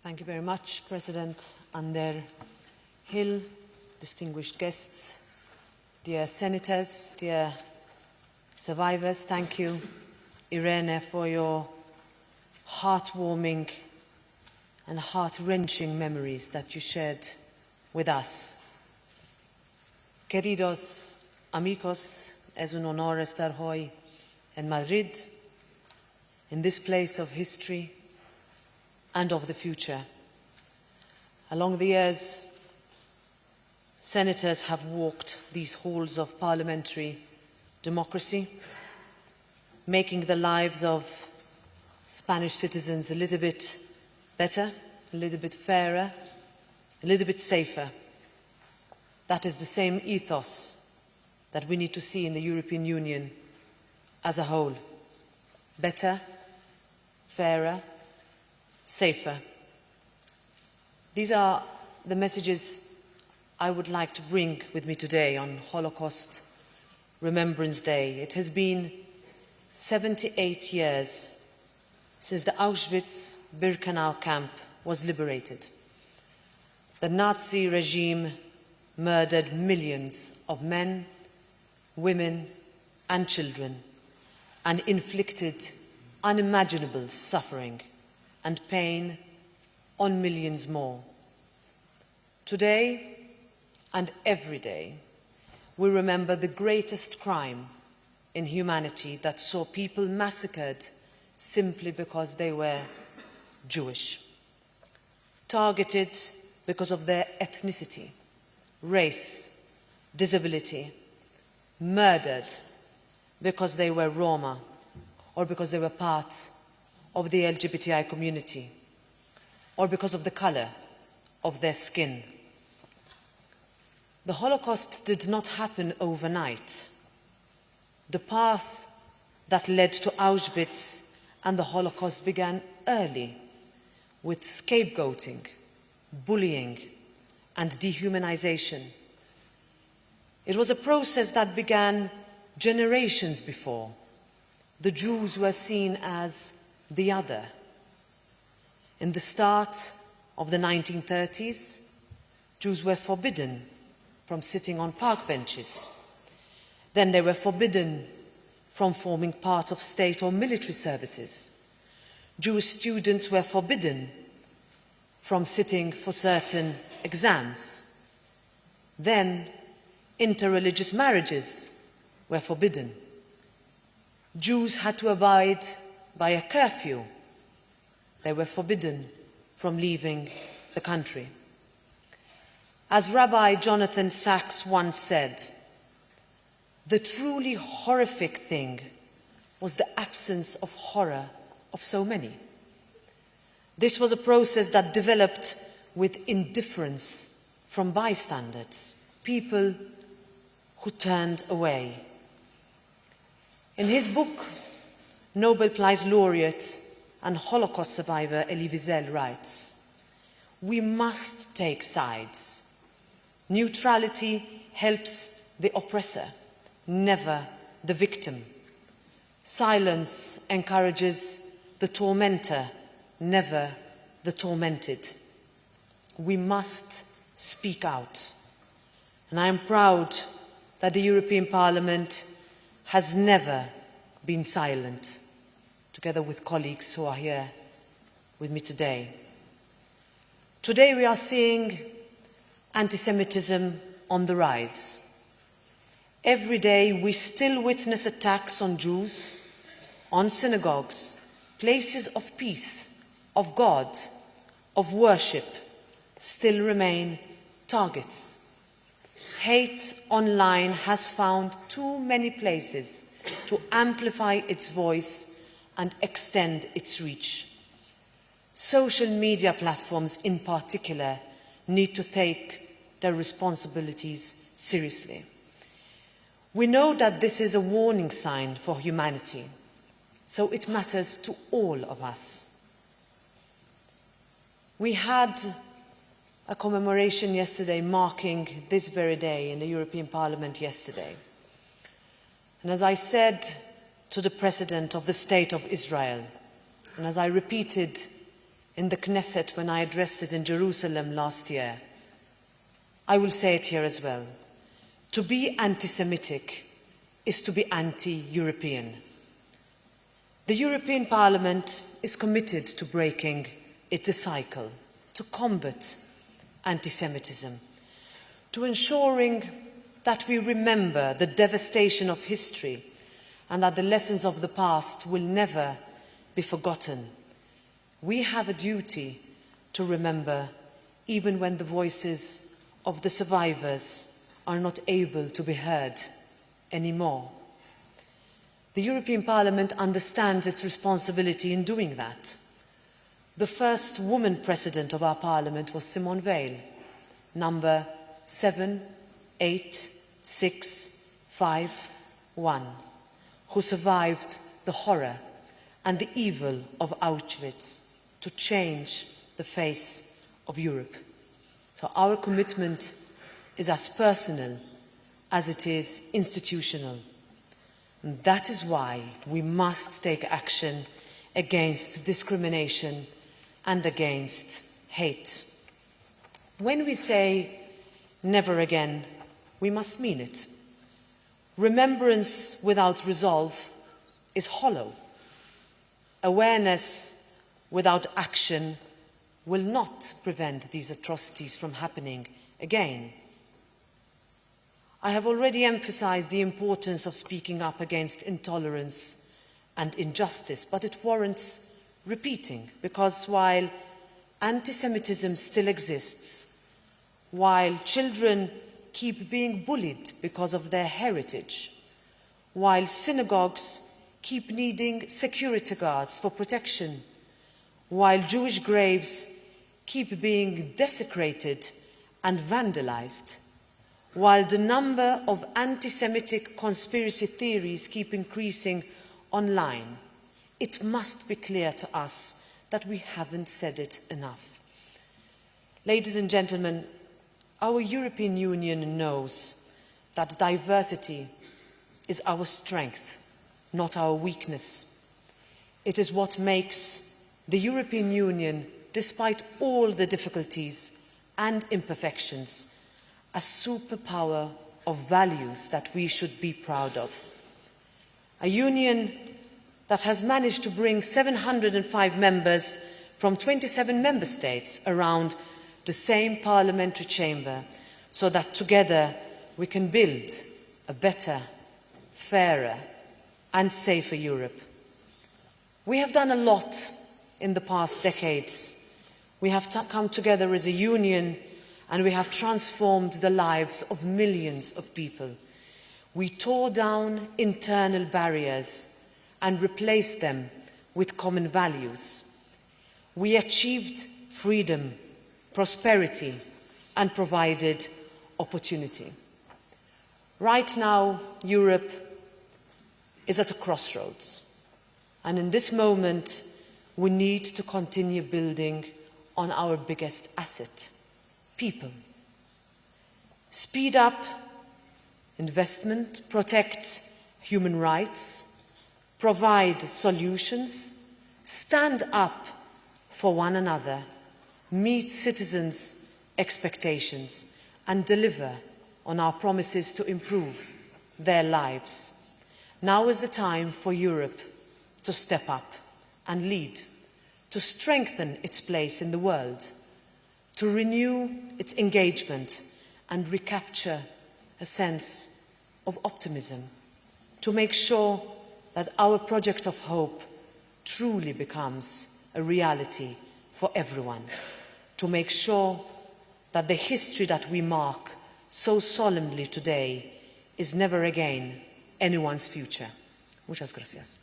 Thank you very much, President Ander Hill, distinguished guests, dear senators, dear survivors. Thank you, Irene, for your heartwarming and heart-wrenching memories that you shared with us. Queridos amigos, es un honor estar hoy en Madrid, in this place of history and of the future. Along the years, senators have walked these halls of parliamentary democracy, making the lives of Spanish citizens a little bit better, a little bit fairer, a little bit safer. That is the same ethos that we need to see in the European Union as a whole. Better, fairer, safer. These are the messages I would like to bring with me today on Holocaust Remembrance Day. It has been 78 years since the Auschwitz-Birkenau camp was liberated. The Nazi regime murdered millions of men, women, and children, and inflicted unimaginable suffering and pain on millions more. Today and every day, we remember the greatest crime in humanity that saw people massacred simply because they were Jewish, targeted because of their ethnicity, race, disability, murdered because they were Roma or because they were part of the LGBTI community or because of the color of their skin. The Holocaust did not happen overnight. The path that led to Auschwitz and the Holocaust began early, with scapegoating, bullying, and dehumanization. It was a process that began generations before. The Jews were seen as the other. In the start of the 1930s, Jews were forbidden from sitting on park benches. Then they were forbidden from forming part of state or military services. Jewish students were forbidden from sitting for certain exams. Then interreligious marriages were forbidden. Jews had to abide by a curfew. They were forbidden from leaving the country. As Rabbi Jonathan Sacks once said, the truly horrific thing was the absence of horror of so many. This was a process that developed with indifference from bystanders, people who turned away. In his book, Nobel Prize laureate and Holocaust survivor Elie Wiesel writes, "We must take sides. Neutrality helps the oppressor, never the victim. Silence encourages the tormentor, never the tormented. We must speak out." And I am proud that the European Parliament has never been silent, together with colleagues who are here with me today. Today we are seeing anti-Semitism on the rise. Every day we still witness attacks on Jews, on synagogues, places of peace, of God, of worship, still remain targets. Hate online has found too many places to amplify its voice and extend its reach. Social media platforms in particular need to take their responsibilities seriously. We know that this is a warning sign for humanity, so it matters to all of us. We had a commemoration yesterday marking this very day in the European Parliament yesterday. And as I said to the President of the State of Israel, and as I repeated in the Knesset when I addressed it in Jerusalem last year. I will say it here as well. To be anti-Semitic is to be anti-European. The European Parliament is committed to breaking the cycle, to combat anti-Semitism, to ensuring that we remember the devastation of history and that the lessons of the past will never be forgotten. We have a duty to remember even when the voices of the survivors are not able to be heard anymore. The European Parliament understands its responsibility in doing that. The first woman president of our Parliament was Simone Veil, number 78651, who survived the horror and the evil of Auschwitz to change the face of Europe. So our commitment is as personal as it is institutional. And that is why we must take action against discrimination and against hate. When we say never again, we must mean it. Remembrance without resolve is hollow. Awareness without action will not prevent these atrocities from happening again. I have already emphasized the importance of speaking up against intolerance and injustice, but it warrants repeating, because while anti-Semitism still exists, while children keep being bullied because of their heritage, while synagogues keep needing security guards for protection, while Jewish graves keep being desecrated and vandalized, while the number of anti-Semitic conspiracy theories keep increasing online, it must be clear to us that we haven't said it enough. Ladies and gentlemen, our European Union knows that diversity is our strength, not our weakness. It is what makes the European Union, despite all the difficulties and imperfections, a superpower of values that we should be proud of. A union that has managed to bring 705 members from 27 member states around the same parliamentary chamber so that together we can build a better, fairer and safer Europe. We have done a lot in the past decades. We have come together as a union and we have transformed the lives of millions of people. We tore down internal barriers and replaced them with common values. We achieved freedom, prosperity, and provided opportunity. Right now, Europe is at a crossroads. And in this moment, we need to continue building on our biggest asset, people. Speed up investment, protect human rights, provide solutions, stand up for one another, meet citizens' expectations, and deliver on our promises to improve their lives. Now is the time for Europe to step up and lead, to strengthen its place in the world, to renew its engagement and recapture a sense of optimism, to make sure that our project of hope truly becomes a reality for everyone, to make sure that the history that we mark so solemnly today is never again anyone's future. Muchas gracias.